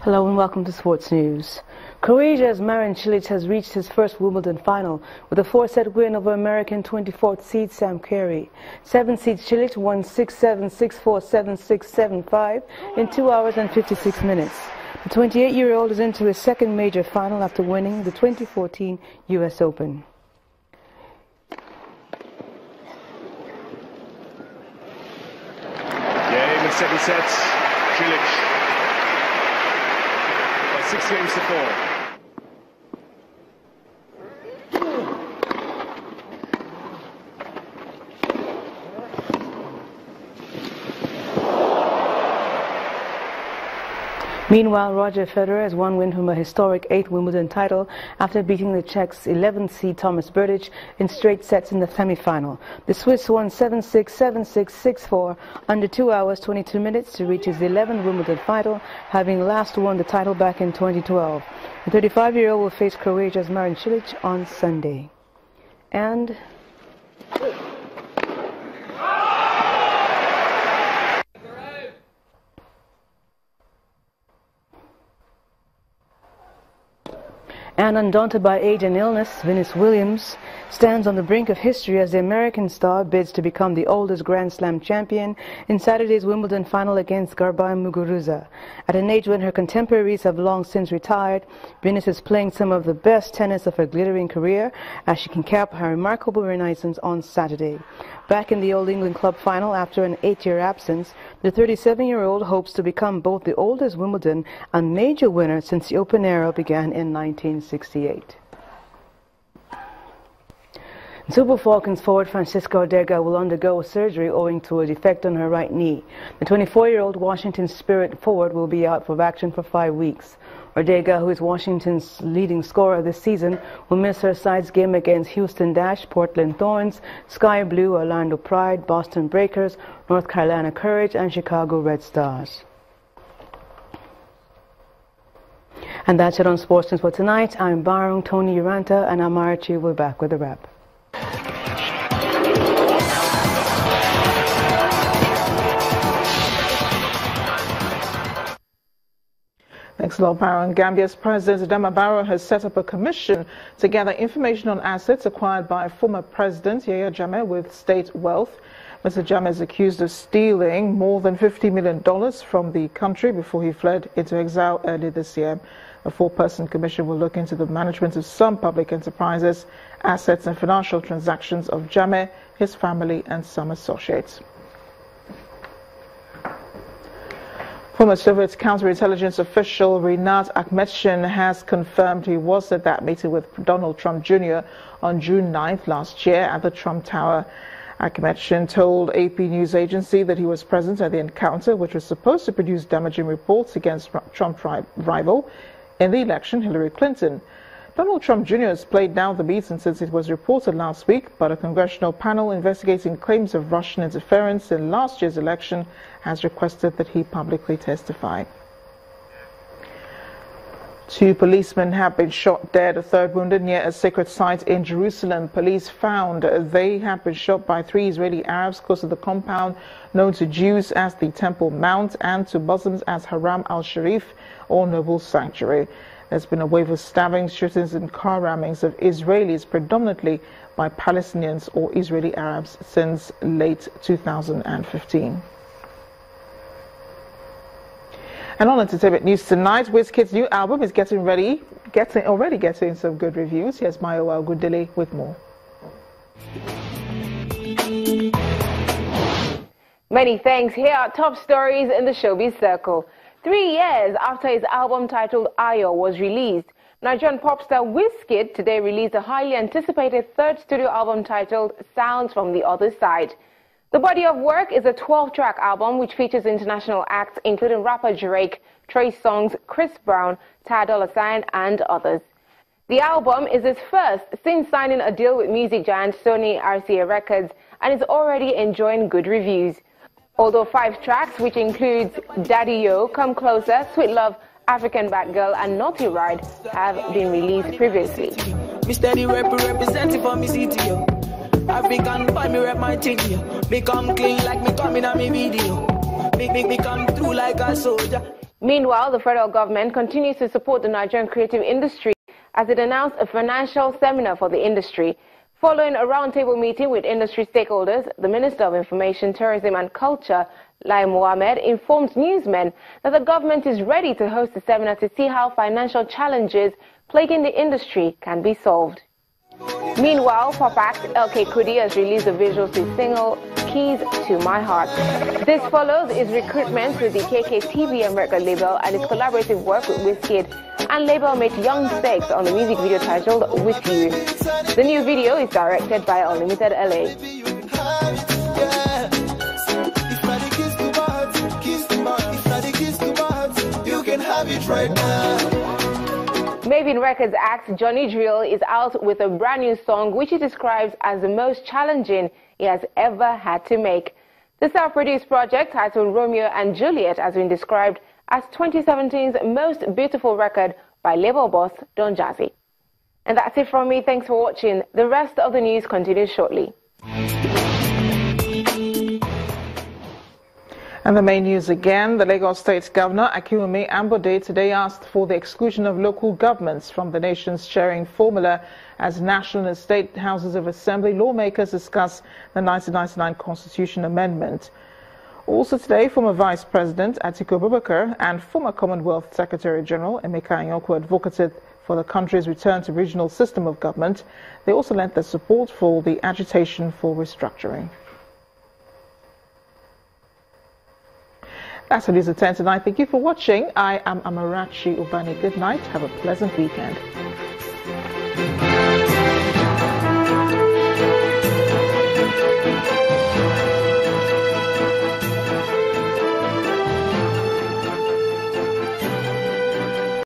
Hello and welcome to Sports News. Croatia's Marin Cilic has reached his first Wimbledon final with a 4-set win over American 24th seed Sam Querrey. 7-seed Cilic won 6-7, 6-4, 7-6, 7-5 in 2 hours and 56 minutes. The 28-year-old is into his second major final after winning the 2014 U.S. Open. Game in 7 sets. Cilic. 6 games to 4. Meanwhile, Roger Federer has one win from a historic 8th Wimbledon title after beating the Czech's 11th seed Thomas Berdych in straight sets in the semi-final. The Swiss won 7-6, 7-6, 6-4 under 2 hours 22 minutes to reach his 11th Wimbledon title, having last won the title back in 2012. The 35-year-old will face Croatia's Marin Cilic on Sunday. And undaunted by age and illness, Venus Williams stands on the brink of history as the American star bids to become the oldest Grand Slam champion in Saturday's Wimbledon final against Garbiñe Muguruza. At an age when her contemporaries have long since retired, Venus is playing some of the best tennis of her glittering career as she can cap her remarkable renaissance on Saturday. Back in the Old England Club final after an 8-year absence, the 37-year-old hopes to become both the oldest Wimbledon and major winner since the Open era began in 1968. Super Falcons forward Francisco Ordega will undergo surgery owing to a defect on her right knee. The 24-year-old Washington Spirit forward will be out of action for 5 weeks. Ordega, who is Washington's leading scorer this season, will miss her side's game against Houston Dash, Portland Thorns, Sky Blue, Orlando Pride, Boston Breakers, North Carolina Courage, and Chicago Red Stars. And that's it on Sports News for tonight. I'm Barong Tony Uranta, and I'm Archie. We're back with a wrap. Thanks a lot, Barron. Gambia's President Adama Barrow has set up a commission to gather information on assets acquired by former President Yahya Jammeh with state wealth. Mr. Jammeh is accused of stealing more than $50 million from the country before he fled into exile earlier this year. A 4-person commission will look into the management of some public enterprises, assets and financial transactions of Jammeh, his family and some associates. Former Soviet counterintelligence official Rinat Akhmetshin has confirmed he was at that meeting with Donald Trump Jr. on June 9th last year at the Trump Tower. Akhmetshin told AP News Agency that he was present at the encounter, which was supposed to produce damaging reports against Trump rival in the election, Hillary Clinton. Donald Trump Jr. has played down the meeting since it was reported last week, but a congressional panel investigating claims of Russian interference in last year's election has requested that he publicly testify. 2 policemen have been shot dead, a 3rd wounded near a sacred site in Jerusalem. Police found they had been shot by 3 Israeli Arabs close to the compound known to Jews as the Temple Mount and to Muslims as Haram al-Sharif, or Noble Sanctuary. There's been a wave of stabbings, shootings and car rammings of Israelis, predominantly by Palestinians or Israeli Arabs, since late 2015. And on entertainment news tonight, Wizkid's new album is already getting some good reviews. Here's Mayowa Gudele with more. Many thanks. Here are top stories in the showbiz circle. 3 years after his album titled Ayo was released, Nigerian pop star Wizkid today released a highly anticipated 3rd studio album titled Sounds from the Other Side. The body of work is a 12-track album which features international acts including rapper Drake, Trey Songz, Chris Brown, Ty Dolla $ign and others. The album is his first since signing a deal with music giant Sony RCA Records and is already enjoying good reviews. Although 5 tracks, which includes Daddy Yo, Come Closer, Sweet Love, African Bad Girl and Naughty Ride, have been released previously. Representing for me city, yo. African boy, me rep my thing, yo. Me come clean like me coming on me video. Me come through like a soldier. Meanwhile, the federal government continues to support the Nigerian creative industry as it announced a financial seminar for the industry. Following a roundtable meeting with industry stakeholders, the Minister of Information, Tourism and Culture, Lai Mohammed, informed newsmen that the government is ready to host a seminar to see how financial challenges plaguing the industry can be solved. Meanwhile, pop act LK Kudi has released the visuals to his single Keys to My Heart. This follows his recruitment to the KKTVM record label and his collaborative work with Wizkid and label mate Young Sex on the music video titled With You. The new video is directed by Unlimited LA. Maven Records act Johnny Drill is out with a brand new song which he describes as the most challenging he has ever had to make. The self-produced project titled Romeo and Juliet has been described as 2017's most beautiful record by label boss Don Jazzy. And that's it from me. Thanks for watching. The rest of the news continues shortly. And the main news again, the Lagos State Governor Akinwumi Ambode today asked for the exclusion of local governments from the nation's sharing formula as national and state houses of assembly lawmakers discuss the 1999 Constitution Amendment. Also today, former Vice President Atiku Abubakar and former Commonwealth Secretary General Emeka Anyokwu advocated for the country's return to regional system of government. They also lent their support for the agitation for restructuring. That's the news at 10 tonight. Thank you for watching. I am Amarachi Ubani. Good night. Have a pleasant weekend.